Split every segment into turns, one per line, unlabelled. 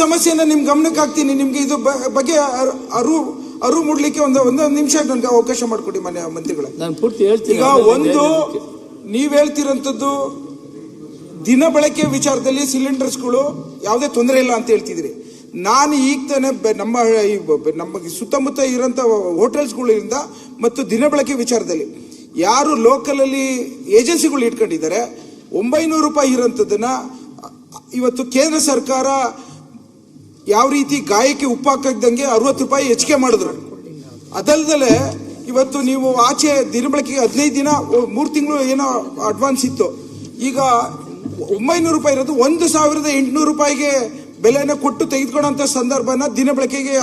ಸಮಸ್ಯೆನ ನಿಮ್ ಗಮನಕ್ಕೆ ಹಾಕ್ತೀನಿ. ನಿಮ್ಗೆ ಇದು ಬಗ್ಗೆ ಅರಿವು ಮೂಡ್ಲಿಕ್ಕೆ ಒಂದು ನಿಮಿಷ ನನಗೆ ಅವಕಾಶ ಮಾಡಿಕೊಡಿ ಮಾನ್ಯ ಮಂತ್ರಿಗಳೇ. ಈಗ ಒಂದು ನೀವ್ ಹೇಳ್ತಿರೋಂಥದ್ದು ದಿನ ಬಳಕೆ ವಿಚಾರದಲ್ಲಿ ಸಿಲಿಂಡರ್ಸ್ಗಳು ಯಾವುದೇ ತೊಂದರೆ ಇಲ್ಲ ಅಂತ ಹೇಳ್ತಿದ್ರಿ. ನಾನು ಈಗ ತಾನೆ ನಮ್ಮ ಸುತ್ತಮುತ್ತ ಇರೋಂಥ ಹೋಟೆಲ್ಸ್ಗಳಿಂದ ಮತ್ತು ದಿನ ಬಳಕೆ ವಿಚಾರದಲ್ಲಿ ಯಾರು ಲೋಕಲ್ ಅಲ್ಲಿ ಏಜೆನ್ಸಿಗಳು ಇಟ್ಕೊಂಡಿದ್ದಾರೆ 900 ರೂಪಾಯಿ ಇರೋಂಥದ್ದನ್ನ ಇವತ್ತು ಕೇಂದ್ರ ಸರ್ಕಾರ ಯಾವ ರೀತಿ ಗಾಯಕ್ಕೆ ಉಪ್ಪು ಹಾಕದಂಗೆ 60 ರೂಪಾಯಿ ಹೆಚ್ಚಿಗೆ ಮಾಡಿದ್ರು. ಅದಲ್ದಲೆ ಇವತ್ತು ನೀವು ಆಚೆ ದಿನಬಳಕೆಗೆ 15 ದಿನ 3 ತಿಂಗಳು ಏನೋ ಅಡ್ವಾನ್ಸ್ ಇತ್ತು. ಈಗ 900 ರೂಪಾಯಿ ಇರೋದು 1800 ರೂಪಾಯಿಗೆ ಬೆಲೆನ ಕೊಟ್ಟು ತೆಗೆದುಕೊಳ್ಳುವಂತ ಸಂದರ್ಭನ ದಿನ ಬಳಕೆಗೆ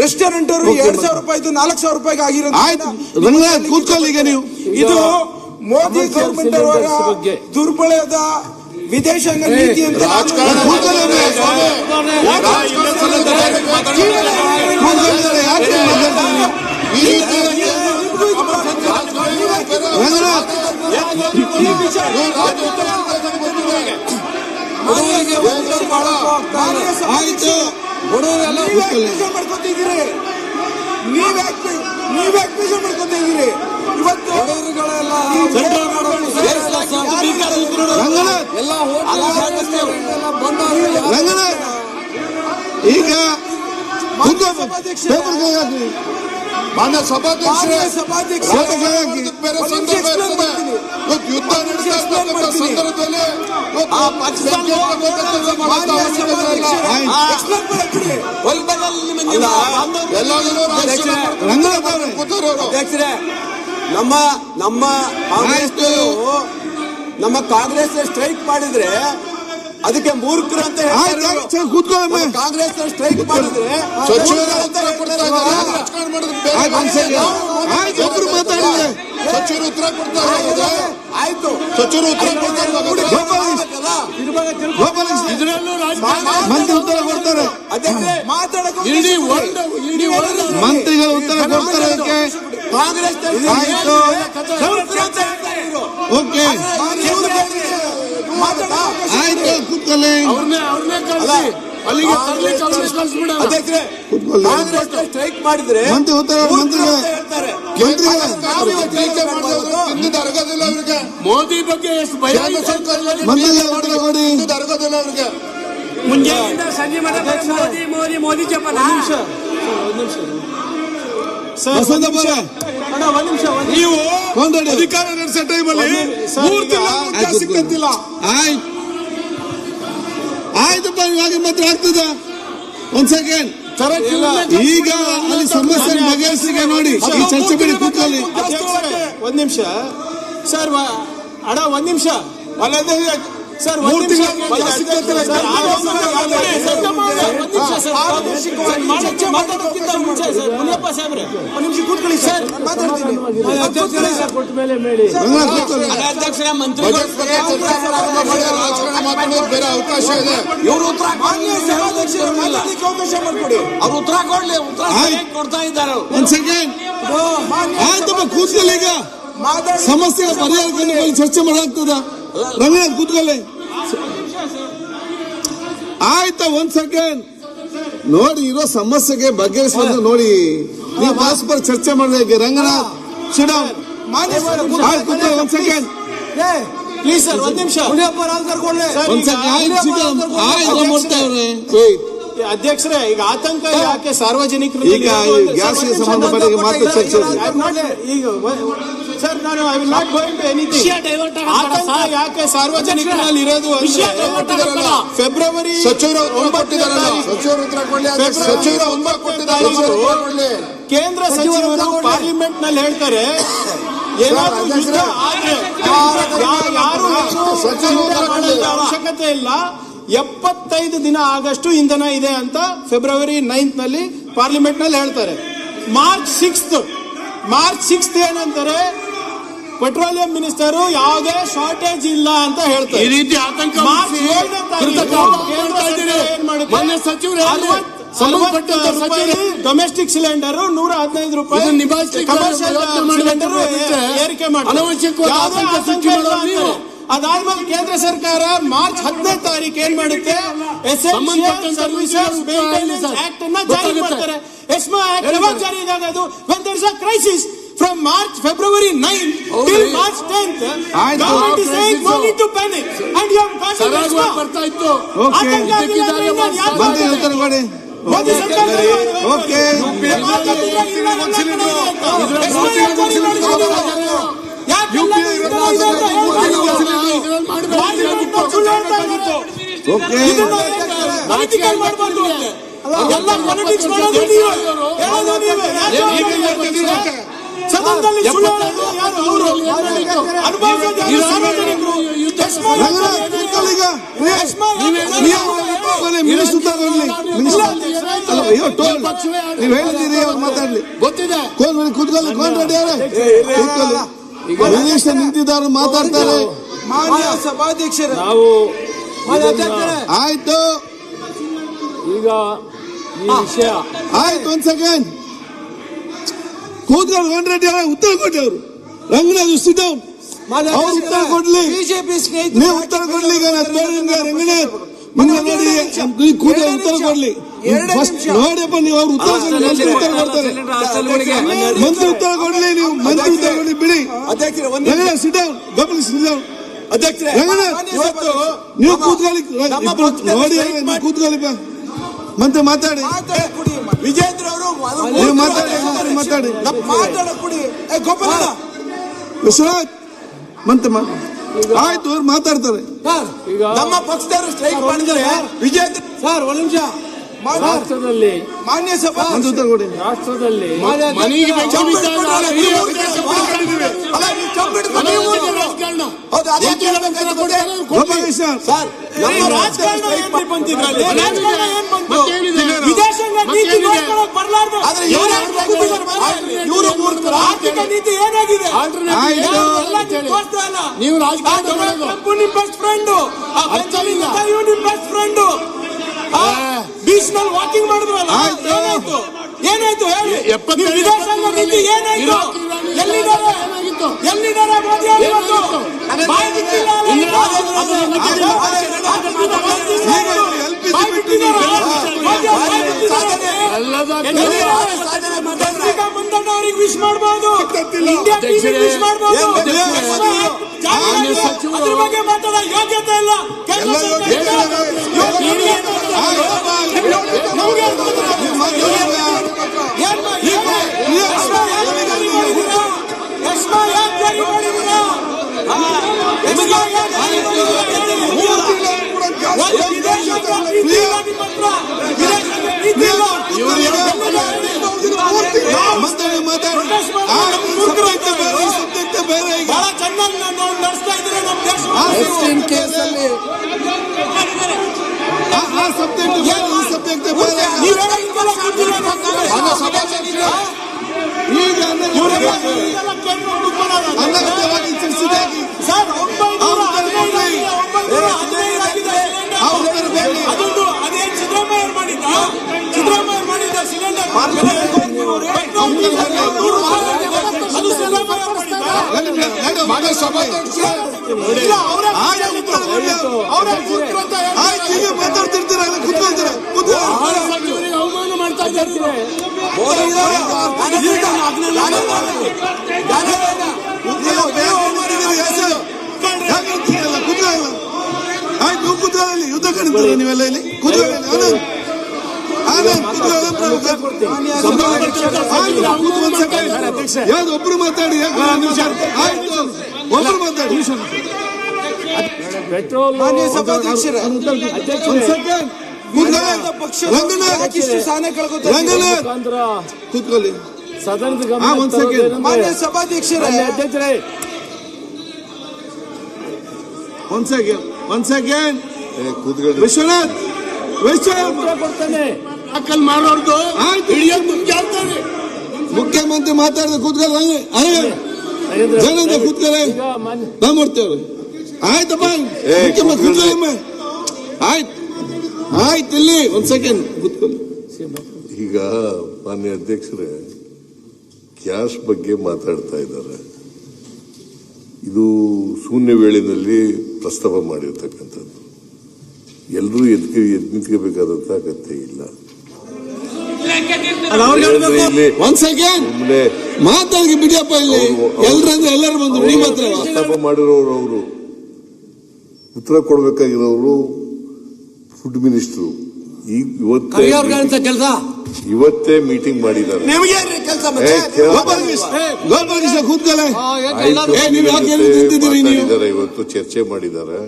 ರೆಸ್ಟೋರೆಂಟ್ ಅವರು 2000 ರೂಪಾಯಿದು 4000 ರೂಪಾಯಿಗೆ ಆಗಿರೋದು. ಇದು ಮೋದಿ ಗವರ್ಮೆಂಟ್ ಅವರ ದುರ್ಬಳದ ವಿದೇಶಾಂಗ ನೀತಿ ಅಂತ ಮಾಡ್ಕೊತಿದ್ದೀರಿ. ನೀವ್ಯಾಕೆ ಮಾಡ್ಕೊತಿದ್ದೀರಿ? ಇವತ್ತು
ಈಗ ಮಾನ್ಯ ಸಭಾಧ್ಯಕ್ಷರೇ, ಯುದ್ಧ ನಡೆಸಿದ ಸಂದರ್ಭದಲ್ಲಿ
ಅಧ್ಯಕ್ಷರೇ, ನಮ್ಮ ಕಾಂಗ್ರೆಸ್ ಸ್ಟ್ರೈಕ್ ಮಾಡಿದ್ರೆ ಅದಕ್ಕೆ ಮೂರ್ಖರು ಅಂತ ಕಾಂಗ್ರೆಸ್ ಸ್ಟ್ರೈಕ್ ಮಾಡಿದ್ರೆ
ಸಚಿವರು ಉತ್ತರ ಕೊಡ್ತಾರೆ.
ಆಯ್ತು,
ಸಚಿವರು ಉತ್ತರ ಕೊಡ್ತಾರೆ. ಮಂತ್ರಿ ಉತ್ತರ ಕೊಡ್ತಾರೆ. ಮಂತ್ರಿಗಳು ಉತ್ತರ ಕೊಡ್ತಾರೆ.
ಕಾಂಗ್ರೆಸ್
ಓಕೆ, ಆಯ್ತು, ಕೂತ್ಕೊಳ್ಳಿ.
ಸ್ಟ್ರೈಕ್ ಮಾಡಿದ್ರೆ
ಮಂತ್ರಿ ಉತ್ತರ
ಮೋದಿ ಬಗ್ಗೆ ಎಷ್ಟು ಭಯ
ಉತ್ತರ ಕೊಡಿ.
ಅರಗೋದಿಲ್ಲ ಅವ್ರಿಗೆ. ಮುಂಜಾನೆಯಿಂದ ಸಂಜೆ ಮೋದಿ ಜಪನ.
ನೀವು ಅಧಿಕಾರ ನಡೆಸೋ ಟೈಮಲ್ಲಿ ಸಿಕ್ಕಂತಿಲ್ಲ. ಆಯ್ತಪ್ಪ, ಇವಾಗ ಮಾತ್ರ ಆಗ್ತದ. ಒಂದ್ ಸೆಕೆಂಡ್. ಈಗ ಅಲ್ಲಿ ಸಮಸ್ಯೆ ಬಗೆಹರಿಸಿಗೆ ನೋಡಿ. ಈ ಚರ್ಚೆ ಬೇಡಿ, ಕೂತ್ಕೊಳ್ಳಿ.
ಒಂದ್ ನಿಮಿಷ ಸರ್, ಒಂದ್ ನಿಮಿಷ ಸರ್, ಮುನಿಯಪ್ಪ ಸಾಹೇಬ್ರೆ ಕೂತ್ಕೊಳ್ಳಿ ಸರ್, ಅಧ್ಯಕ್ಷರ ಮಂತ್ರಿ
ಬೇರೆ ಅವಕಾಶ ಇದೆ.
ಇವರು ಉತ್ತರ ಮಾಡ್ಕೊಡಿ, ಅವ್ರು ಉತ್ತರ ಕೊಡ್ಲಿ. ಉತ್ತರ ಕೊಡ್ತಾ ಇದ್ದಾರೆ.
ಒಂದ್ ಸೆಕೆಂಡ್. ಆಯ್ತಪ್ಪ, ಕೂತ್ಕೊಳ್ಳಿ. ಈಗ ಸಮಸ್ಯೆ ಪರಿಹಾರ ಚರ್ಚೆ ಮಾಡಾಗ್ತದ. ರಂಗನಾಥ್ ಕೂತ್ಕೊಳ್ಳಿ. ಆಯ್ತಾ, ಒಂದ್ ಸೆಕೆಂಡ್ ನೋಡಿ. ಇರೋ ಸಮಸ್ಯೆಗೆ ಬಗೆಹರಿಸುವಂತ ನೋಡಿ. ನೀವು ಪರಸ್ಪರ ಚರ್ಚೆ ಮಾಡಿದ್ರೆ ರಂಗನಾಥ್ ಶಿಡಮ್ ಒಂದ್ ಸೆಕೆಂಡ್
ಪ್ಲೀಸ್ ಸರ್, ಒಂದ್ ನಿಮಿಷ. ಅಧ್ಯಕ್ಷರೇ, ಈಗ ಆತಂಕ ಯಾಕೆ ಸಾರ್ವಜನಿಕರು?
ಈಗ ಗ್ಯಾಸ್ಗೆ ಸಂಬಂಧಪಟ್ಟ ಮಾತ್ರ ಚರ್ಚೆ.
ಈಗ ಸರ್, ನಾನು I will not going to anything. ಆತಂಕ ಯಾಕೆ ಸಾರ್ವಜನಿಕರಲ್ಲಿ ಇರೋದು? ಫೆಬ್ರವರಿ
ಸಚಿವರು
ಕೇಂದ್ರ ಸಚಿವರು ಪಾರ್ಲಿಮೆಂಟ್ ನಲ್ಲಿ ಹೇಳ್ತಾರೆ, ಏನಾದ್ರೂ ಯುದ್ಧ ಆದ್ರೆ ಯಾರು ಅವಶ್ಯಕತೆ ಇಲ್ಲ, 75 ದಿನ ಆಗಷ್ಟು ಇಂಧನ ಇದೆ ಅಂತ ಫೆಬ್ರವರಿ 9 ನಲ್ಲಿ ಪಾರ್ಲಿಮೆಂಟ್ ನಲ್ಲಿ ಹೇಳ್ತಾರೆ. ಮಾರ್ಚ್ 6 ಏನಂತಾರೆ, ಪೆಟ್ರೋಲಿಯಂ ಮಿನಿಸ್ಟರ್ ಯಾವುದೇ ಶಾರ್ಟೇಜ್ ಇಲ್ಲ ಅಂತ ಹೇಳ್ತಾರೆ.
ಈ ರೀತಿ ಆತಂಕ
ಡೊಮೆಸ್ಟಿಕ್ ಸಿಲಿಂಡರ್ 115 ರೂಪಾಯಿ ಕಮರ್ಷಿಯಲ್ ಸಿಲಿಂಡರ್ ಏರಿಕೆ ಮಾಡಿ ಅದಾದ್ಮೇಲೆ ಕೇಂದ್ರ ಸರ್ಕಾರ ಮಾರ್ಚ್ 15 ತಾರೀಕು ಏನ್ ಮಾಡುತ್ತೆ, ಎಸೆನ್ಷಿಯಲ್ ಸರ್ವಿಸಸ್ ಮೇಂಟೆನೆನ್ಸ್ ಆಕ್ಟ್ ಅನ್ನ ಜಾರಿ ಮಾಡ್ತಾರೆ. ಎಸ್ಮಾ ಆಕ್ಟ್ ಯಾವಾಗ ಜಾರಿ ಆಗೋದು? when there is a crisis. From February 9th till March 10th, government is saying no need to panic, and you have got it.
ಬರ್ತಾ ಇತ್ತು. ಬಂದು ಉತ್ತರ ಕೊಡಿ.
ಮೋದಿ ಸರ್ಕಾರ
ಓಕೆ
ಎಲ್ಲ ಪಾಲಿಟಿಕ್ಸ್ ಮಾಡೋದು ನೀವು, ಹೇಳೋದು ನೀವೇ. ಸದನದಲ್ಲಿ ಸುಳ್ಳು ಹೇಳೋದು ಯಾರು? ಅವರು ಅನುಭವಿಸೋದು ಯಾರು? ಸಾರ್ವಜನಿಕರು.
ನೀವು ಹೇಳಿದ್ದೀರಿ, ಅವ್ರು ಮಾತಾಡ್ಲಿ.
ಗೊತ್ತಿದೆ.
ಕೂತ್ಕೊಳ್ಳಿ, ರೆಡಿ ಅವರೇ, ಕೂತ್ಕೊಳ್ಳಿ. ಮಿನಿಸ್ಟರ್ ನಿಂತಿದ್ದಾರೆ, ಮಾತಾಡ್ತಾರೆ.
ಮಾನ್ಯ ಸಭಾಧ್ಯಕ್ಷರೇ,
ನಾವು
ಆಯ್ತು,
ಈಗ ಈ ವಿಷಯ
ಆಯ್ತು. ಒಂದ್ ಸೆಕೆಂಡ್ ಕೂತ್ಕೊಳ್ಳಿ. ರೆಡ್ಡಿ ಅವರೇ ಉತ್ತರ ಕೊಡಿ. ಅವರು ರಂಗನಾಥ್ ಸಿಟ್ ಡೌನ್. ಅವ್ರು ಉತ್ತರ ಕೊಡ್ಲಿ,
ಬಿಜೆಪಿ
ನೀವು ಉತ್ತರ ಕೊಡ್ಲಿ. ಈಗ ರಂಗನಾಥ್ ಮುಂದೆ ನೋಡಿ, ಕೂತ್ಕೊಳ್ಳಿ, ಉತ್ತರ ಕೊಡ್ಲಿ. ನೋಡಿಯಪ್ಪ, ನೀವು ಅವ್ರು ಉತ್ತರ ಕೊಡ್ಲಿ, ಮಂತ್ರಿ ಉತ್ತರ ಕೊಡ್ತಾರೆ. ಮಂತ್ರಿ ಉತ್ತರ ಕೊಡ್ಲಿ, ನೀವು ಮಂತ್ರಿ ಉತ್ತರ ಕೊಡ್ಲಿ, ಬಿಡಿ. ರಂಗನಾಥ್ ಸಿಟ್ ಡೌನ್, ಗಮನಿಸಿ, ಸಿಟ್ ಡೌನ್.
ಅಧ್ಯಕ್ಷರೇ,
ನೀವು ಕೂತ್ಕೊಳ್ಳಿ, ನೋಡಿ, ನೀವು ಕೂತ್ಕೊಳ್ಳಿ. ಮಂತ್ರಿ ಮಾತಾಡಿ,
ವಿಜೇಂದ್ರ ಅವರು
ನೀವು ಮಾತಾಡಿ, ಮಾತಾಡಿ.
ಮಾತಾಡಕೊಡಿ. ಗೋಪಾಲ
ವಿಶ್ವನಾಥ್ ಮಂತ್ರಿ ಆಯ್ತು, ಅವ್ರು ಮಾತಾಡ್ತಾರೆ.
ನಮ್ಮ ಪಕ್ಷದವರು ಸ್ಟ್ರೈಕ್ ಮಾಡಿದರೆ ವಿಜೇಂದ್ರ
ಸರ್ ಒಂದ್ ನಿಮಿಷ.
ರಾಷ್ಟ್ರದಲ್ಲಿ
ಮಾನ್ಯ ಸಭಾ
ಮಂತ್ರಿ ಉತ್ತರ ಕೊಡಿ.
ರಾಷ್ಟ್ರದಲ್ಲಿ
ರಾಜಕಾರಣ ಏನ್ ಬಂತಿದ್ರಲ್ಲಿ? ರಾಜಕಾರಣ ಏನ್ ಬಂತು? ವಿದೇಶಾಂಗ ನೀತಿ ನೋಡ್ಕೊಳಕ್ ಬರ್ಲಾರ್ದು ಇವರು ಆರ್ಥಿಕ ನೀತಿ ಏನಾಗಿದೆ?
ನೀವು ರಾಜಕಾರಣ
ನಿಮ್ ಬೆಸ್ಟ್ ಫ್ರೆಂಡ್, ನಿಮ್ ಬೆಸ್ಟ್ ಫ್ರೆಂಡ್ ಬೀಚ್ ನಲ್ಲಿ ವಾಕಿಂಗ್ ಮಾಡಿದ್ರಲ್ಲ, ಏನಾಯ್ತು? ಏನಾಯ್ತು ಹೇಳಿ? ವಿದೇಶಾಂಗ ನೀತಿ ಏನಾಯ್ತು? ಎಲ್ಲಿದ್ದಾರೆ? ಎಲ್ಲಿದ್ದಾರೆ ಮೋದಿ ಅವರು? ಬಾಯಿ ಬಿಟ್ಟಿಲ್ಲ. ಮಂದಣ್ಣ ಅವ್ರಿಗೆ ವಿಶ್ ಮಾಡಬಹುದು, ಇಂಡಿಯಾ ಟಿವಿ ವಿಶ್ ಮಾಡಬಹುದು. ಅದ್ರ ಬಗ್ಗೆ ಮಾತಾಡೋ ಯೋಗ್ಯತೆ ಇಲ್ಲ. ಬಹಳ ಚೆನ್ನಾಗಿ ನಾವು ನಡೆಸ್ತಾ ಇದ್ರೆ ನಮ್ಮ ದೇಶ
ಕೇಸಲ್ಲಿ ಆ ಸಬ್ಜೆಕ್ಟ್ ಸಬ್ಜೆಕ್ಟ್ ಬೇರೆ.
ಈಗ
ಅನಗತ್ಯವಾಗಿ ಚರ್ಚಿಸಿದಾಗಿ
ಸರ್ ಅದೇನ್ ಸಿದ್ದರಾಮಯ್ಯ ಮಾಡಿದ್ದ? ಸಿದ್ದರಾಮಯ್ಯ ಮಾಡಿದ್ದ ಸಿಲಿಂಡರ್ ಅದು ಸಿದ್ದರಾಮಯ್ಯ
ಮಾತಾಡ್ತಿರ್ತೀರ, ಕೂತ್ಕೊಳ್ತೀರ.
ಅವಮಾನ ಮಾಡ್ತಾ ಇದ್ದಾರೆ.
ಆಯ್ತು, ನೀವು ಕೂತ್ಕೊಳ್ಳಿ. ಯುದ್ಧ ಕಡಿತೀರ ನೀವೆಲ್ಲ ಇಲ್ಲಿ. ಕೂತ್ಕೊಳ್ಳಿ. ಯಾವ್ದು ಒಬ್ರು ಮಾತಾಡಿ. ಆಯ್ತು, ಒಬ್ರು ಮಾತಾಡಿ.
ಪೆಟ್ರೋಲ್
ಮಾನ್ಯ ಸಭಾಧ್ಯಕ್ಷರೇ,
ಕೂತ್ಕೊಳ್ಳಿ.
ಸದನದ
ಒಂದ್ ಸೆಕೆಂಡ್.
ಮಾನ್ಯ ಸಭಾಧ್ಯಕ್ಷರೇ,
ಅಧ್ಯಕ್ಷರೇ,
ಒಂದ್ ಸೆಕೆಂಡ್. ವಿಶ್ವನಾಥ್
ಕೊಡ್ತಾನೆ.
ಅಕ್ಕಲ್ ಮಾಡೋರ್ದು
ಮುಖ್ಯಮಂತ್ರಿ ಮಾತಾಡಿದ ಕೂತ್ಕೊಳ್ಳಿ. ಜನ ಕೂತ್ಕೊಳ್ಳಿ. ನಾವು ಮಾಡ್ತೇವೆ. ಆಯ್ತಪ್ಪ, ಮುಖ್ಯಮಂತ್ರಿ ಕೂತ್ಕೊಳ್ಳಿ. ಆಯ್ತು, ಆಯ್ತು. ಇಲ್ಲಿ ಒಂದ್ ಸೆಕೆಂಡ್ ಕೂತ್ಕೊಳ್ಳಿ.
ಈಗ ಮಾನ್ಯ ಅಧ್ಯಕ್ಷರೇ, ಕ್ಯಾಶ್ ಬಗ್ಗೆ ಮಾತಾಡ್ತಾ ಇದ್ದಾರೆ. ಇದು ಶೂನ್ಯ ವೇಳೆಯಲ್ಲಿ ಪ್ರಸ್ತಾಪ ಮಾಡಿರ್ತಕ್ಕಂಥದ್ದು. ಎಲ್ಲರೂ ಎದ್ದು ನಿಂತ್ಕೋಬೇಕಾದಂತ ಅಗತ್ಯ ಇಲ್ಲ. ಇಲ್ಲಿ
ಒಂದ್ ಸೆಕೆಂಡ್
ಸುಮ್ಮನೆ
ಮಾತಾಡಿ ಬಿಡಿಯಪ್ಪ, ಇಲ್ಲಿ ಎಲ್ರಂದ್ರೆ ಎಲ್ಲರೂ ಬಂದ್ರು ನಿಮ್ಮ ಹತ್ರ
ಪ್ರಸ್ತಾಪ ಮಾಡಿರೋರು, ಅವರು ಉತ್ತರ ಕೊಡ್ಬೇಕಾಗಿರೋರು ಫುಡ್ ಮಿನಿಸ್ಟ್ರು. ಇವತ್ತೇ ಮೀಟಿಂಗ್ ಮಾಡಿದ್ದಾರೆ. ಇವತ್ತು ಚರ್ಚೆ ಮಾಡಿದ್ದಾರೆ.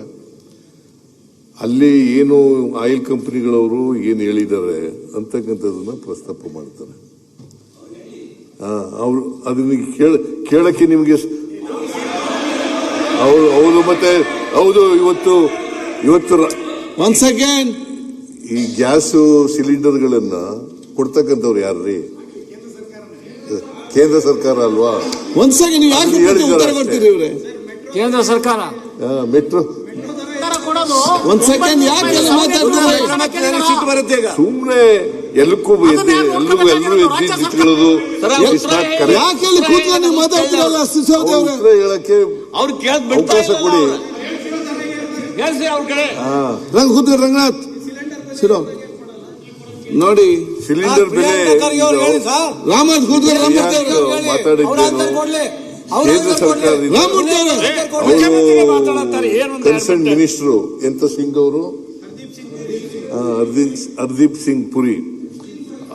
ಅಲ್ಲಿ ಏನು ಆಯಿಲ್ ಕಂಪನಿಗಳವರು ಏನು ಹೇಳಿದ್ದಾರೆ ಅಂತಕ್ಕಂಥದನ್ನ ಪ್ರಸ್ತಾಪ ಮಾಡ್ತಾರೆ. ಅವರು ಅದನ್ನ ಕೇಳಕ್ಕೆ ನಿಮಗೆ ಹೌದು. ಮತ್ತೆ ಹೌದು, ಇವತ್ತು
ಒಂದ್ ಸೆಕೆಂಡ್,
ಈ ಗ್ಯಾಸ್ ಸಿಲಿಂಡರ್ಗಳನ್ನ ಕೊಡ್ತಕ್ಕಂಥವ್ರು ಯಾರ್ರೀ? ಕೇಂದ್ರ ಸರ್ಕಾರ ಅಲ್ವಾ?
ಒಂದ್ ಸೆಕೆಂಡ್, ನೀವು ಯಾಕೆ ಉತ್ತರ ಕೊಡ್ತೀರಿ ಇವ್ರೆ?
ಕೇಂದ್ರ ಸರ್ಕಾರ
ಮೆಟ್ರೋ
ಒಂದ್ ಸೆಕೆಂಡ್, ಯಾಕೆ ಮಾತಾಡ್ತಾರೆ?
ಸುಮ್ನೆ ಎಲ್ಲರೂ ಎದ್ದು ನಿಂತ್ಕೊಳ್ಳೋದು
ಯಾಕೆ ಇಲ್ಲಿ ಕೂತ್ಕೊಂಡು ನೀವು ಮಾತಾಡ್ತೀರಲ್ಲ?
ಉತ್ತರ ಹೇಳಕ್ಕೆ ಅವಕಾಶ ಕೊಡಿ.
ರಂಗನಾಥ್ ಸಿರೋ ನೋಡಿ,
ಸಿಲಿಂಡರ್ ಬೆಲೆ
ರಾಮನಾಥ್ ಕೂತ್ಕೊಂಡು
ಮಾತಾಡಿದ್ದೇನು? ಕೇಂದ್ರ ಸರ್ಕಾರದಿಂದ ಕನ್ಸರ್ನ್ ಮಿನಿಸ್ಟರ್ ಎಂತ ಸಿಂಗ್ ಅವರು, ಹರ್ದೀಪ್ ಸಿಂಗ್ ಪುರಿ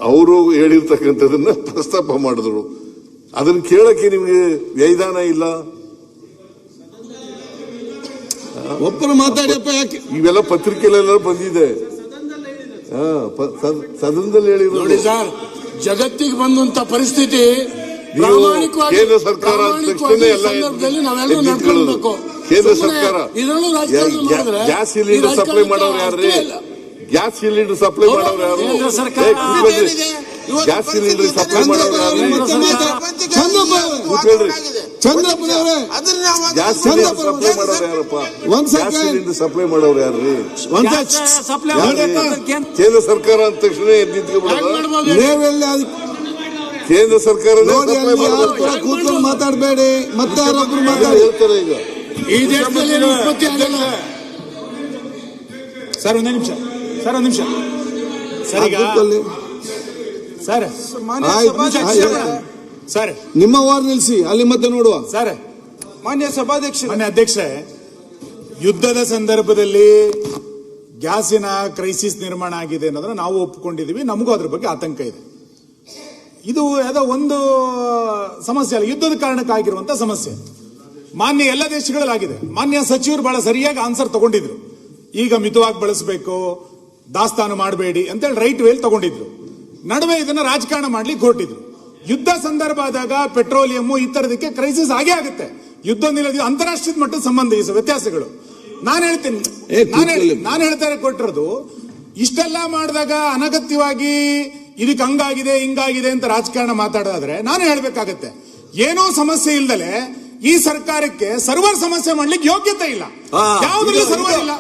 ಅವರು ಹೇಳಿರ್ತಕ್ಕಂಥದನ್ನ ಪ್ರಸ್ತಾಪ ಮಾಡಿದ್ರು. ಅದನ್ನ ಕೇಳಕ್ಕೆ ನಿಮ್ಗೆ ವ್ಯೈದಾನ ಇಲ್ಲ.
ಒಬ್ಬರು ಮಾತಾಡಿಯಪ್ಪ, ಯಾಕೆ
ಇವೆಲ್ಲ ಪತ್ರಿಕೆಲೆಲ್ಲ ಬಂದಿದೆ. ಸದನದಲ್ಲಿ ಹೇಳಿದ್ರು.
ಸರ್, ಜಗತ್ತಿಗೆ ಬಂದಂತ ಪರಿಸ್ಥಿತಿ
ಕೇಂದ್ರ ಸರ್ಕಾರ
ಸಂದರ್ಭದಲ್ಲಿ ನಾವೆಲ್ಲರೂ ನಡ್ಕೊಳ್ಬೇಕು.
ಕೇಂದ್ರ ಸರ್ಕಾರ
ಇದರಲ್ಲೂ ರಾಜಕಾರಣ
ಗ್ಯಾಸ್ ಸಿಲಿಂಡರ್ ಸಪ್ಲೈ ಮಾಡೋರು ಯಾರ್ರಿ? ಗ್ಯಾಸ್ ಸಿಲಿಂಡರ್ ಸಪ್ಲೈ ಮಾಡೋರು ಯಾರು? ಗ್ಯಾಸ್ ಸಿಲಿಂಡರ್ ಸಪ್ಲೈ ಮಾಡೋರು ಯಾರು?
ಚಂದ್ರಪ್ಪನವರೇ,
ಗ್ಯಾಸ್ ಸಿಲಿಂಡರ್ ಸಪ್ಲೈ ಮಾಡೋರು ಯಾರಪ್ಪ? ಗ್ಯಾಸ್ ಸಿಲಿಂಡರ್ ಸಪ್ಲೈ ಮಾಡೋರು ಯಾರ್ರಿ? ಕೇಂದ್ರ ಸರ್ಕಾರ ಅಂದ ತಕ್ಷಣ ಎದ್ದು ನಿಂತ್ಕೊಬಿಡೋದು. ಕೇಂದ್ರ ಸರ್ಕಾರ
ಕೂತ್ಕೊಂಡು ಮಾತಾಡಬೇಡಿ, ಮತ್ತೆ ಯಾರೊಬ್ರು ಮಾತಾಡಿ
ಹೇಳ್ತಾರೆ. ಈಗ
ಈ ದೇಶದಲ್ಲಿ ಉತ್ಪತ್ತಿ ಆಗಲ್ಲ.
ಸರ್ ಒಂದೇ ನಿಮಿಷ, ಸರ್ ಒಂದ್ ನಿಮಿಷ. ಸರ್ ಸರ್
ನಿಮ್ಮ ವಾರ್ ನಿಲ್ಸಿ, ಅಲ್ಲಿ ಮತ್ತೆ ನೋಡುವ.
ಸರ್,
ಮಾನ್ಯ ಸಭಾಧ್ಯಕ್ಷ,
ಮಾನ್ಯ ಅಧ್ಯಕ್ಷೆ, ಯುದ್ಧದ ಸಂದರ್ಭದಲ್ಲಿ ಗ್ಯಾಸಿನ ಕ್ರೈಸಿಸ್ ನಿರ್ಮಾಣ ಆಗಿದೆ ಅನ್ನೋದನ್ನ ನಾವು ಒಪ್ಪಿಕೊಂಡಿದೀವಿ. ನಮಗೂ ಅದ್ರ ಬಗ್ಗೆ ಆತಂಕ ಇದೆ. ಇದು ಯಾವುದೋ ಒಂದು ಸಮಸ್ಯೆ ಅಲ್ಲ, ಯುದ್ಧದ ಕಾರಣಕ್ಕಾಗಿರುವಂತ ಸಮಸ್ಯೆ. ಮಾನ್ಯ ಎಲ್ಲ ದೇಶಗಳಲ್ಲಿ ಆಗಿದೆ. ಮಾನ್ಯ ಸಚಿವರು ಬಹಳ ಸರಿಯಾಗಿ ಆನ್ಸರ್ ತಗೊಂಡಿದ್ರು. ಈಗ ಮಿತವಾಗಿ ಬಳಸಬೇಕು, ದಾಸ್ತಾನು ಮಾಡಬೇಡಿ ಅಂತೇಳಿ ರೈಟ್ ವೇಲ್ ತಗೊಂಡಿದ್ರು. ನಡುವೆ ಇದನ್ನ ರಾಜಕಾರಣ ಮಾಡ್ಲಿಕ್ಕೆ ಹೊರಟಿದ್ರು. ಯುದ್ಧ ಸಂದರ್ಭ ಆದಾಗ ಪೆಟ್ರೋಲಿಯಂ ಈ ತರದಕ್ಕೆ ಕ್ರೈಸಿಸ್ ಆಗೇ ಆಗುತ್ತೆ. ಯುದ್ಧ ನಿಲ್ಲದ ಅಂತಾರಾಷ್ಟ್ರೀಯ ಮಟ್ಟದ ಸಂಬಂಧ ಈ ವ್ಯತ್ಯಾಸಗಳು. ನಾನು ಹೇಳ್ತಾರೆ ಕೊಟ್ಟಿರೋದು, ಇಷ್ಟೆಲ್ಲ ಮಾಡಿದಾಗ ಅನಗತ್ಯವಾಗಿ ಇದಕ್ಕೆ ಹಂಗಾಗಿದೆ ಹಿಂಗಾಗಿದೆ ಅಂತ ರಾಜಕಾರಣ ಮಾತಾಡೋದಾದ್ರೆ ನಾನು ಹೇಳ್ಬೇಕಾಗತ್ತೆ, ಏನೋ ಸಮಸ್ಯೆ ಇಲ್ದಲೆ ಈ ಸರ್ಕಾರಕ್ಕೆ ಸರ್ವರ್ ಸಮಸ್ಯೆ ಮಾಡ್ಲಿಕ್ಕೆ ಯೋಗ್ಯತೆ ಇಲ್ಲ. ಯಾವುದ್ರಲ್ಲಿ ಸರ್ವರ್ ಇಲ್ಲ.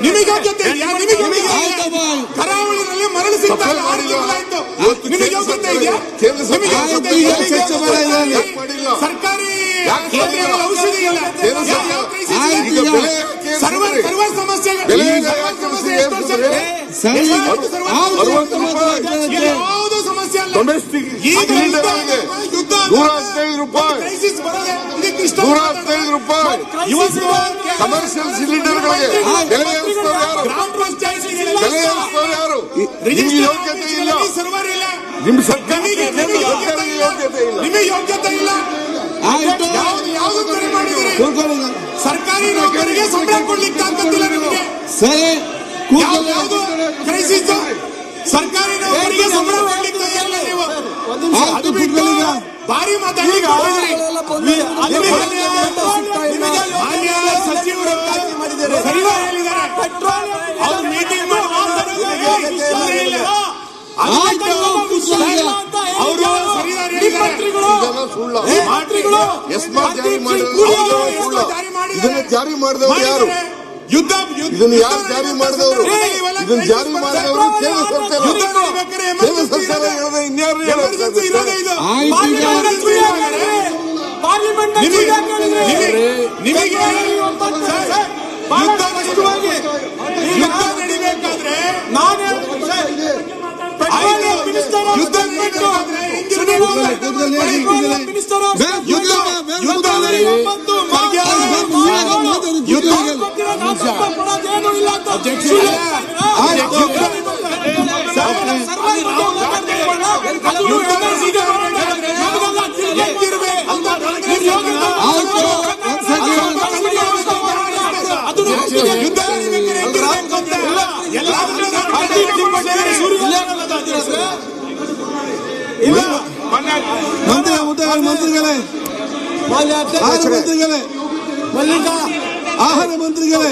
ನಿಮಗೆ ಯೋಗ್ಯತೆ ಇದೆಯಾ? ಕರಾವಳಿನಲ್ಲಿ ಮರಳು ಸಿಗ್ತಾ ಇಲ್ಲ, ನಿಮಗೆ ಯೋಗ್ಯತೆ ಇದೆಯಾ? ಸರ್ಕಾರಿ ಔಷಧಿ ಇಲ್ಲ. ಸರ್ವರ್ ಸಮಸ್ಯೆ ಯಾವುದು ಸಮಸ್ಯೆ ಅಲ್ಲ.
ಕಮರ್ಷಿಯಲ್ ಸಿಲಿಂಡರ್ಗಳಿಗೆ ಬೆಲೆ ಯಾರು? ನಿಮಗೆ ಯೋಗ್ಯತೆ ಇಲ್ಲ. ನಿಮ್ಮ ಸರ್ಕಾರಕ್ಕೆ ಯೋಗ್ಯತೆ ಇಲ್ಲ. ನಿಮಗೆ ಯೋಗ್ಯತೆ ಇಲ್ಲ.
ಯಾವುದು ಕರೆ ಮಾಡಿದಿರಿ? ಸರ್ಕಾರಿ ನೌಕರಿಗೆ ಸಂಬಳ ಕೊಡ್ಲಿಕ್ಕೆ ಆಗ್ತಿಲ್ಲ ನಿಮಗೆ. ಯಾವುದು ಕ್ರೈಸಿಸ್? ಸರ್ಕಾರಿ ನೌಕರಿಗೆ ಸಂಬಳ ಕೊಡ್ಲಿಕ್ಕೆ ಇಲ್ಲ ನೀವು. ಅದು ಬಿಟ್ಟು ಭಾರಿ ಮಾತಾಡಿ ಸಚಿವರು ಸರಿಯಾಗಿ ಹೇಳಿದ್ದಾರೆ. ಅವ್ರು ಮೀಟಿಂಗ್ ಮಾಡಿ ಅವರು ಸರಿಯಾಗಿ
ಇದನ್ನ ಜಾರಿ ಮಾಡಿದವರು ಯಾರು?
ಯುದ್ಧ
ಇದನ್ನು ಯಾರು ಜಾರಿ ಮಾಡಿದವರು? ಇದನ್ನು ಜಾರಿ ಮಾಡಿದವರು ಕೇಂದ್ರ ಸರ್ಕಾರ. ಕೇಂದ್ರ ಸರ್ಕಾರ ಹೇಳಿದ್ರೆ ಇನ್ಯಾರು
ಪಾರ್ಲಿಮೆಂಟ್
ನಿಮಗೆ ಯುದ್ಧ ವಸ್ತುವಾಗಿ ಯುದ್ಧ ನಡಿಬೇಕಾದ್ರೆ
ನಾನು
ಮಂತ್ರಿಗಳೇ ಆಹಾರ ಮಂತ್ರಿಗಳೇ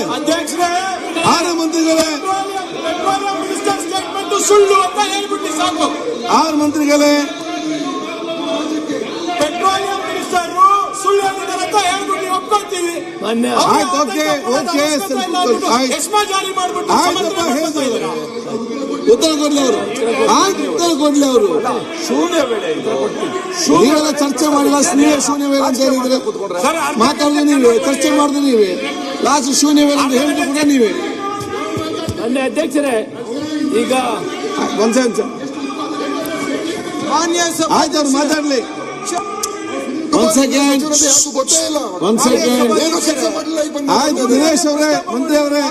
ಆಹಾರ ಮಂತ್ರಿಗಳೇ
ಸುಳ್ಳು ಅಂತ ಹೇಳ್ಬಿಟ್ಟು ಸಾಕು.
ಆಹಾರ ಮಂತ್ರಿಗಳೇ
ಪೆಟ್ರೋಲಿಯಂ ಮಿನಿಸ್ಟರ್ ಸುಳ್ಳು ಅಂತ ಹೇಳ್ಬಿಟ್ಟು ಒಪ್ಕೊಳ್ತೀವಿ.
ಆಯ್ತು, ಓಕೆ
ಎಸ್ಮಾ ಜಾರಿ ಮಾಡ್ಬಿಟ್ಟು
ಉತ್ತರ ಕೊಡ್ಲಿ ಅವರು. ಆಯ್ತು, ಉತ್ತರ ಕೊಡ್ಲಿ ಅವರು. ನೀವೆಲ್ಲ ಚರ್ಚೆ ಮಾಡಿಲ್ಲ, ನೀವೇ ಶೂನ್ಯ ವೇಳೆ ಅಂತ ಹೇಳಿದ್ರೆ ಮಾತಾಡಿದ್ರೆ ನೀವೇ, ಚರ್ಚೆ ಮಾಡಿದ್ರೆ ನೀವೇ, ಲಾಸ್ಟ್ ಶೂನ್ಯ ವೇಳೆ ಅಂತ ಹೇಳಿದ್ರು ಕೂಡ ನೀವೇ.
ಮಾನ್ಯ ಅಧ್ಯಕ್ಷರೇ, ಈಗ
ಒಂದ್ ಸೆನ್ಸ್ ಆಯ್ತು, ಅವ್ರು ಮಾತಾಡ್ಲಿ. ಒಂದ್ ಸೆಕೆಂಡ್ ಆಯ್ತು. ದಿನೇಶ್ ಅವರೇ, ಮಂತ್ರಿ ಅವರೇ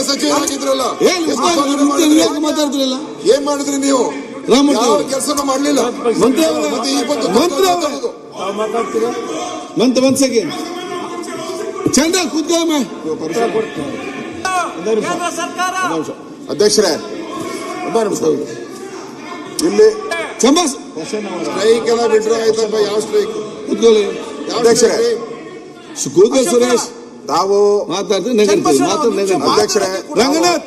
ಸಚಿವರಾಗಿದ್ರಲ್ಲ
ಮಾತಾಡ್ತಿರಲ್ಲ,
ಏನ್ ಮಾಡಿದ್ರಿ ನೀವು?
ರಾಮಮೂರ್ತಿ
ಯಾವ ಕೆಲಸನ ಮಾಡ್ಲಿಲ್ಲ.
ಮಂತ್ರಿ ಅವರೇ ಒಂದ್ ಸೆಕೆಂಡ್ ಚಂದ್ರ ಕೂತ್ಕೊಮ್ಮೆ.
ಅಧ್ಯಕ್ಷರೇ, ಇಲ್ಲಿ
ಚಂಬಸ್
ಸ್ಟ್ರೈಕ್ ಎಲ್ಲ ಬಿಟ್ರೆ ಆಯ್ತಪ್ಪ. ಯಾವ ಸ್ಟ್ರೈಕ್?
ಕೂತ್ಕೊಳ್ಳಿ
ಅಧ್ಯಕ್ಷರೇ,
ಕೂತ್ಕೊಳ್ಳಿ ಸುರೇಶ್.
ತಾವು
ಮಾತಾಡ್ತೀನಿ,
ಅಧ್ಯಕ್ಷರೇ,
ರಂಗನಾಥ್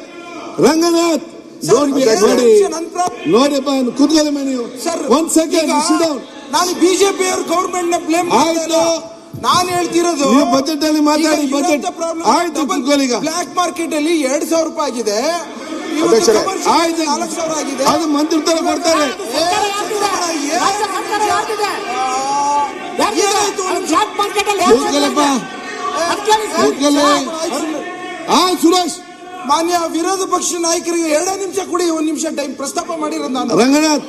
ನೋಡಿಪ್ಪ, ಕೂತ್ಕೊಳ್ಳಿ ನೀವು. ಒಂದ್ ಸೆಕೆಂಡ್
ನಾನು ಬಿಜೆಪಿ ಅವ್ರ ಗೌರ್ಮೆಂಟ್ ನ ಬ್ಲೇಮ್
ಆಯ್ತು.
ನಾನು ಹೇಳ್ತಿರೋದು
ನೀವು ಬಜೆಟ್ ಅಲ್ಲಿ ಮಾತಾಡಿ. ಬಜೆಟ್ ಆಯ್ತು, ಕೂತ್ಕೊಳ್ಳಿ. ಈಗ
ಬ್ಲಾಕ್ ಮಾರ್ಕೆಟ್ ಅಲ್ಲಿ 2,000 ರೂಪಾಯಿ ಆಗಿದೆ,
ಅಧ್ಯಕ್ಷರೇ,
ಆಯ್ತು,
4,000 ಆಗಿದೆ.
ಅದು ಮಂತ್ರಿ ಉತ್ತರ ಕೊಡ್ತಾರೆ. ಕೂತ್ಕೊಳ್ಳಪ್ಪ, ಕೂತ್ಕೊಳ್ಳಿ. ಆಯ್ತು ಸುರೇಶ್.
ಮಾನ್ಯ ವಿರೋಧ ಪಕ್ಷ ನಾಯಕರಿಗೆ 2 ನಿಮಿಷ ಕೊಡಿ, 1 ನಿಮಿಷ ಟೈಮ್ ಪ್ರಸ್ತಾಪ ಮಾಡಿರೋದು ನಾನು.
ರಂಗನಾಥ್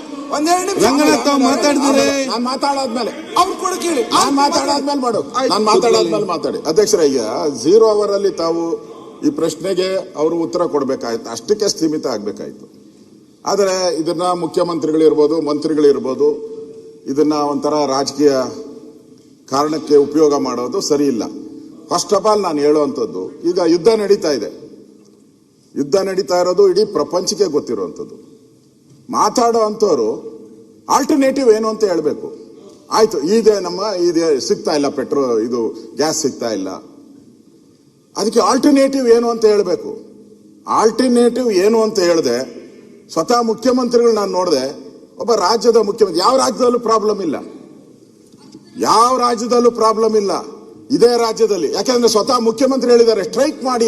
ತಾವು ಮಾತಾಡಿದ್ರೆ
ನಾನು ಮಾತಾಡಾದ್ಮೇಲೆ
ಅವ್ರು ಕೂಡ ಕೇಳಿ.
ನಾನು ಮಾತಾಡಾದ್ಮೇಲೆ ಮಾಡು. ನಾನು ಮಾತಾಡಾದ್ಮೇಲೆ ಮಾತಾಡಿ. ಅಧ್ಯಕ್ಷರೇ, ಈಗ 0 ಅವರ್ ಅಲ್ಲಿ ತಾವು ಈ ಪ್ರಶ್ನೆಗೆ ಅವರು ಉತ್ತರ ಕೊಡಬೇಕಾಯ್ತು, ಅಷ್ಟಕ್ಕೆ ಸೀಮಿತ ಆಗ್ಬೇಕಾಯ್ತು. ಆದರೆ ಇದನ್ನ ಮುಖ್ಯಮಂತ್ರಿಗಳಿರ್ಬೋದು, ಮಂತ್ರಿಗಳಿರ್ಬೋದು, ಇದನ್ನ ಒಂಥರ ರಾಜಕೀಯ ಕಾರಣಕ್ಕೆ ಉಪಯೋಗ ಮಾಡೋದು ಸರಿ ಇಲ್ಲ. ಫಸ್ಟ್ ಆಫ್ ಆಲ್ ನಾನು ಹೇಳುವಂಥದ್ದು, ಈಗ ಯುದ್ಧ ನಡೀತಾ ಇದೆ. ಯುದ್ಧ ನಡೀತಾ ಇರೋದು ಇಡೀ ಪ್ರಪಂಚಕ್ಕೆ ಗೊತ್ತಿರುವಂಥದ್ದು. ಮಾತಾಡೋ ಅಂಥವ್ರು ಆಲ್ಟರ್ನೇಟಿವ್ ಏನು ಅಂತ ಹೇಳಬೇಕು. ಆಯ್ತು, ಇದೆ ಸಿಗ್ತಾ ಇಲ್ಲ, ಇದು ಗ್ಯಾಸ್ ಸಿಗ್ತಾ ಇಲ್ಲ, ಅದಕ್ಕೆ ಆಲ್ಟರ್ನೇಟಿವ್ ಏನು ಅಂತ ಹೇಳಬೇಕು. ಆಲ್ಟರ್ನೇಟಿವ್ ಏನು ಅಂತ ಹೇಳಿದೆ ಸ್ವತಃ ಮುಖ್ಯಮಂತ್ರಿಗಳು ನಾನು ನೋಡಿದೆ. ಒಬ್ಬ ರಾಜ್ಯದ ಮುಖ್ಯಮಂತ್ರಿ, ಯಾವ ರಾಜ್ಯದಲ್ಲೂ ಪ್ರಾಬ್ಲಮ್ ಇಲ್ಲ, ಇದೇ ರಾಜ್ಯದಲ್ಲಿ. ಯಾಕಂದ್ರೆ ಸ್ವತಃ ಮುಖ್ಯಮಂತ್ರಿ ಹೇಳಿದ್ದಾರೆ ಸ್ಟ್ರೈಕ್ ಮಾಡಿ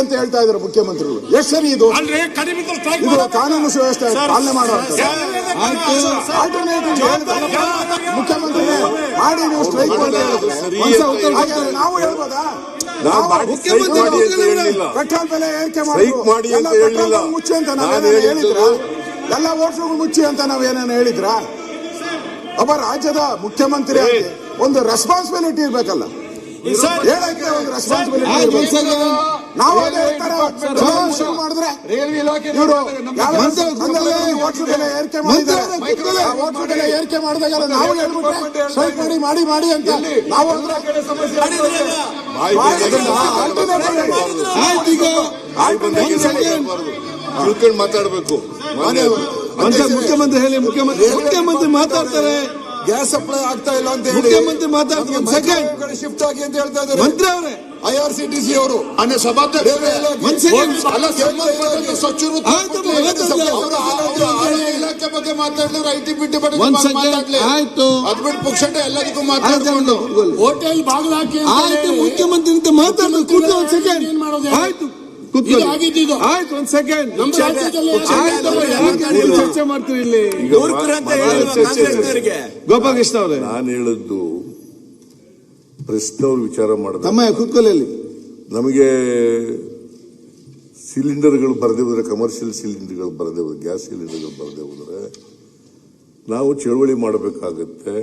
ಅಂತ ಹೇಳ್ತಾ ಇದ್ದಾರೆ ಮುಖ್ಯಮಂತ್ರಿಗಳು. ಎಷ್ಟು ಸರಿ ಇದು ಕಾನೂನು ಸುವ್ಯವಸ್ಥೆ ಪಾಲನೆ ಮಾಡುವಂತ ಮುಖ್ಯಮಂತ್ರಿ ಮಾಡಿ ನೀವು ಸ್ಟ್ರೈಕ್ ಮಾಡಿ ನಾವು ಹೇಳ್ಬೋದಾ? ಪೆಟ್ರೋಲ್ ಬೆಲೆ ಏರಿಕೆ ಮಾಡಿ ಮುಚ್ಚಿ ಅಂತ ನಾವೇನೇನು ಹೇಳಿದ್ರ? ಎಲ್ಲ ಹೋಟ್ಲುಗಳು ಮುಚ್ಚಿ ಅಂತ ನಾವೇನೇನು ಹೇಳಿದ್ರ? ಒಬ್ಬ ರಾಜ್ಯದ ಮುಖ್ಯಮಂತ್ರಿ ಒಂದು ರೆಸ್ಪಾನ್ಸಿಬಿಲಿಟಿ ಇರ್ಬೇಕಲ್ಲ, ಹೇಳಕ್ಕೆ ಒಂದು ರೆಸ್ಪಾನ್ಸಿಬಿಲಿಟಿ ಇರ್ಬೇಕು. ನಾವು ಶುರು ಮಾಡಿದ್ರೆ ಇವರು ಹೋಟ್ಲು ಬೆಲೆ ಏರಿಕೆ ಮಾಡಿದ್ದಾರೆ, ಹೋಟ್ಲು ಬೆಲೆ ಏರಿಕೆ ಮಾಡಿದಾಗ ನಾವು ಹೇಳ್ಬಿಟ್ರೆ ಸ್ಟ್ರೈಕ್ ಮಾಡಿ ಅಂತ ನಾವು
ಮಾತಾಡಬೇಕು.
ಮುಖ್ಯಮಂತ್ರಿ ಹೇಳಿ, ಮುಖ್ಯಮಂತ್ರಿ ಮಾತಾಡ್ತಾರೆ.
ಗ್ಯಾಸ್ ಸಪ್ಲೈ ಆಗ್ತಾ ಇಲ್ಲ ಅಂತ ಹೇಳಿ
ಮುಖ್ಯಮಂತ್ರಿ ಮಾತಾಡ್ತಾರೆ. ಸೆಕೆಂಡ್
ಶಿಫ್ಟ್ ಆಗಿ ಅಂತ ಹೇಳ್ತಾ ಇದ್ದಾರೆ
ಮಂತ್ರಿ ಅವರೇ.
IRCTC ಅವರು ಇಲಾಖೆ ಬಗ್ಗೆ ಮಾತಾಡಿದ್ರು, ಐಟಿ ಬಿಟಿ ಬಗ್ಗೆ ಮಾತಾಡ್ಲಿ,
ಆಯ್ತು,
ಅದ್ಬಿಟ್ಟು ಪುಕ್ಷಟ ಎಲ್ಲದಕ್ಕೂ ಮಾತಾಡ್ಕೊಂಡು
ಹೋಟೆಲ್ ಬಾಗಿಲು ಹಾಕಿ
ಆಯ್ತು. ಮುಖ್ಯಮಂತ್ರಿ ಅಂತ ಮಾತಾಡ್ತಾರೆ. ಕೂತು ಒಂದು ಸೆಕೆಂಡ್ ಆಯ್ತು. ಕೂತ್ಕೊಳ್ಳಿ.
ಆಗಿದ್ದು
ಆಯ್ತು, ಒಂದ್ ಸೆಕೆಂಡ್.
ನಮ್ಮ ರಾಜ್ಯದಲ್ಲಿ
ಯಾಕೆ ಚರ್ಚೆ ಮಾಡ್ತೀವಿ ಇಲ್ಲಿ? ಗೋಪಾಲಕೃಷ್ಣ ಅವರೇ,
ನಾನು ಹೇಳದ್ದು ಪ್ರಶ್ನವ್ರು ವಿಚಾರ ಮಾಡಿದ
ತಮ್ಮಯ್ಯ ಕೂತ್ಕೊಳ್ಳಿ ಅಲ್ಲಿ.
ನಮಗೆ ಸಿಲಿಂಡರ್ಗಳು ಬರದೇ ಹೋದ್ರೆ, ಕಮರ್ಷಿಯಲ್ ಸಿಲಿಂಡರ್ಗಳು ಬರದೇ ಹೋದ್ರೆ, ಗ್ಯಾಸ್ ಸಿಲಿಂಡರ್ಗಳು ಬರದೇ ಹೋದ್ರೆ ನಾವು ಚಳವಳಿ ಮಾಡಬೇಕಾಗತ್ತೆ,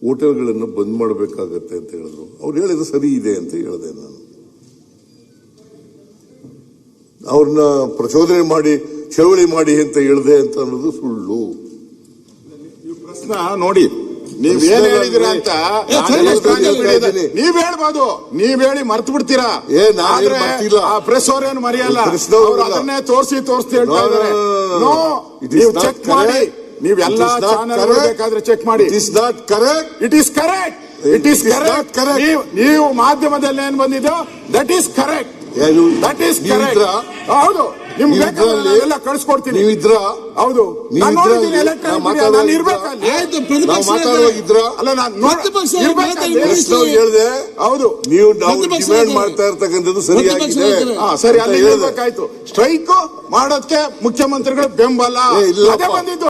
ಹೋಟೆಲ್ಗಳನ್ನು ಬಂದ್ ಮಾಡಬೇಕಾಗತ್ತೆ ಅಂತ ಹೇಳಿದ್ರು. ಅವ್ರು ಹೇಳಿದ್ರು ಸರಿ ಇದೆ ಅಂತ ಹೇಳಿದೆ. ನಾನು ಅವ್ರನ್ನ ಪ್ರಚೋದನೆ ಮಾಡಿ ಚಳವಳಿ ಮಾಡಿ ಅಂತ ಹೇಳಿದೆ ಅಂತ ಅನ್ನೋದು ಸುಳ್ಳು.
ಪ್ರಶ್ನ ನೋಡಿ, ನೀವ್ ಏನ್ ಹೇಳಿದಿರ ಅಂತ ನೀವ್ ಹೇಳ್ಬೋದು, ನೀವ್ ಹೇಳಿ ಮರ್ತು ಬಿಡ್ತೀರಾ. ಪ್ರೆಸ್ ಅವ್ರೇನು ಮರೆಯಲ್ಲ, ಅವ್ರು ಅದನ್ನೇ ತೋರಿಸ್ತಿ ಹೇಳ್ತಾ ಇದಾರೆ. ನೀವು ಚೆಕ್ ಮಾಡಿ, ನೀವೆಲ್ಲ ಚಾನಲ್ ಬೇಕಾದ್ರೆ ಚೆಕ್ ಮಾಡಿ.
It is not correct.
It is correct. It is correct. ನೀವು ಮಾಧ್ಯಮದಲ್ಲಿ ಏನ್ ಬಂದಿದ್ದೋ that is correct. That is correct. ಹೌದು, ನಿಮ್ಗೆ ಎಲ್ಲ ಕಳ್ಸಿಕೊಡ್ತೀನಿ.
ನೀವಿದ್ರ?
ಹೌದು, ನಾನು ನೋಡಿದ್ದೀನಿ ಎಲೆಕ್ಟ್ರಾನಿಕ್ ಮೀಡಿಯಾ. ನಾನು ಇರ್ಬೇಕಲ್ಲಿ. ಅಲ್ಲ, ನಾನು
ಹೇಳಿದೆ.
ಹೌದು,
ನೀವು ಡಿಮ್ಯಾಂಡ್ ಮಾಡ್ತಾ ಇರ್ತಕ್ಕಂಥದ್ದು ಸರಿಯಾಗಿದೆ.
ಸರಿ, ಅಲ್ಲಿ ಹೇಳ್ಬೇಕಾಯ್ತು. ಸ್ಟ್ರೈಕ್ ಮಾಡೋದಕ್ಕೆ ಮುಖ್ಯಮಂತ್ರಿಗಳ ಬೆಂಬಲ ಅದೇ ಬಂದಿದ್ದು.